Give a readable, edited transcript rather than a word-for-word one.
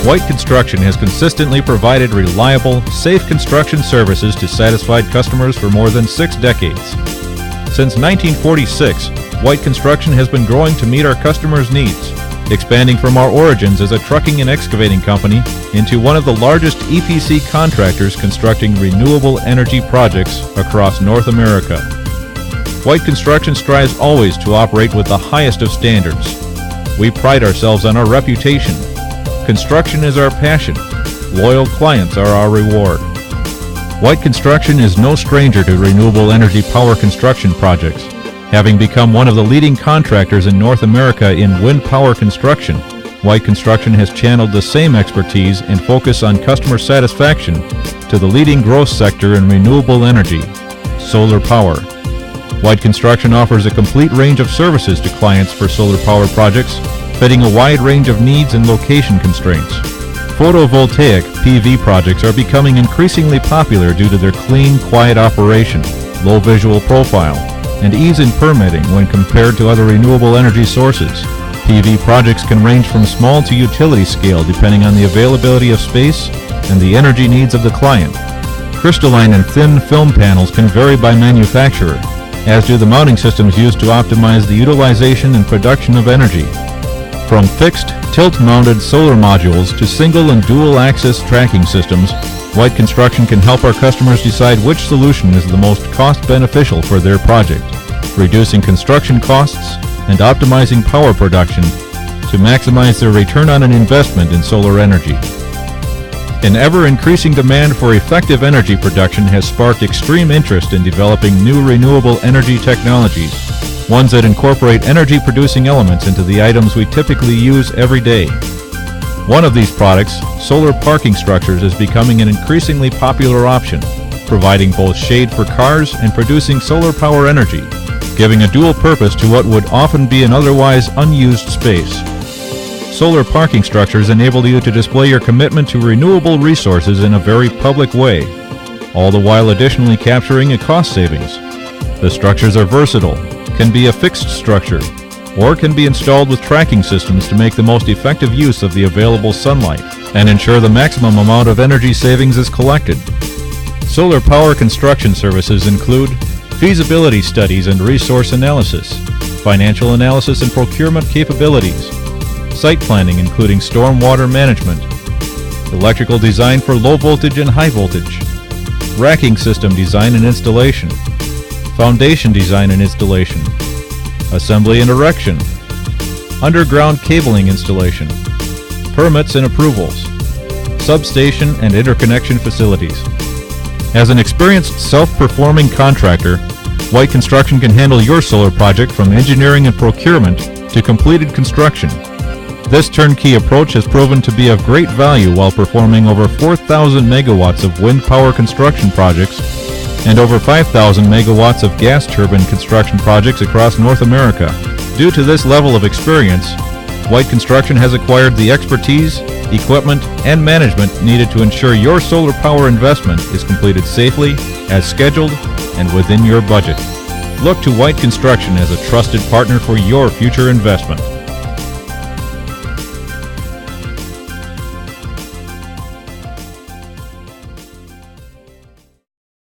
White Construction has consistently provided reliable, safe construction services to satisfied customers for more than 6 decades. Since 1946, White Construction has been growing to meet our customers' needs, expanding from our origins as a trucking and excavating company into one of the largest EPC contractors constructing renewable energy projects across North America. White Construction strives always to operate with the highest of standards. We pride ourselves on our reputation. Construction is our passion. Loyal clients are our reward. White Construction is no stranger to renewable energy power construction projects. Having become one of the leading contractors in North America in wind power construction, White Construction has channeled the same expertise and focus on customer satisfaction to the leading growth sector in renewable energy, solar power. White Construction offers a complete range of services to clients for solar power projects, fitting a wide range of needs and location constraints. Photovoltaic PV projects are becoming increasingly popular due to their clean, quiet operation, low visual profile, and ease in permitting when compared to other renewable energy sources. PV projects can range from small to utility scale depending on the availability of space and the energy needs of the client. Crystalline and thin film panels can vary by manufacturer, as do the mounting systems used to optimize the utilization and production of energy. From fixed, tilt-mounted solar modules to single and dual-axis tracking systems, White Construction can help our customers decide which solution is the most cost-beneficial for their project, reducing construction costs and optimizing power production to maximize their return on an investment in solar energy. An ever-increasing demand for effective energy production has sparked extreme interest in developing new renewable energy technologies, ones that incorporate energy-producing elements into the items we typically use every day. One of these products, solar parking structures, is becoming an increasingly popular option, providing both shade for cars and producing solar power energy, giving a dual purpose to what would often be an otherwise unused space. Solar parking structures enable you to display your commitment to renewable resources in a very public way, all the while additionally capturing a cost savings. The structures are versatile, can be a fixed structure, or can be installed with tracking systems to make the most effective use of the available sunlight and ensure the maximum amount of energy savings is collected. Solar power construction services include feasibility studies and resource analysis, financial analysis and procurement capabilities, site planning including stormwater management, electrical design for low voltage and high voltage, racking system design and installation, foundation design and installation, assembly and erection, underground cabling installation, permits and approvals, substation and interconnection facilities. As an experienced self-performing contractor, White Construction can handle your solar project from engineering and procurement to completed construction. This turnkey approach has proven to be of great value while performing over 4,000 megawatts of wind power construction projects and over 5,000 megawatts of gas turbine construction projects across North America. Due to this level of experience, White Construction has acquired the expertise, equipment, and management needed to ensure your solar power investment is completed safely, as scheduled, and within your budget. Look to White Construction as a trusted partner for your future investment.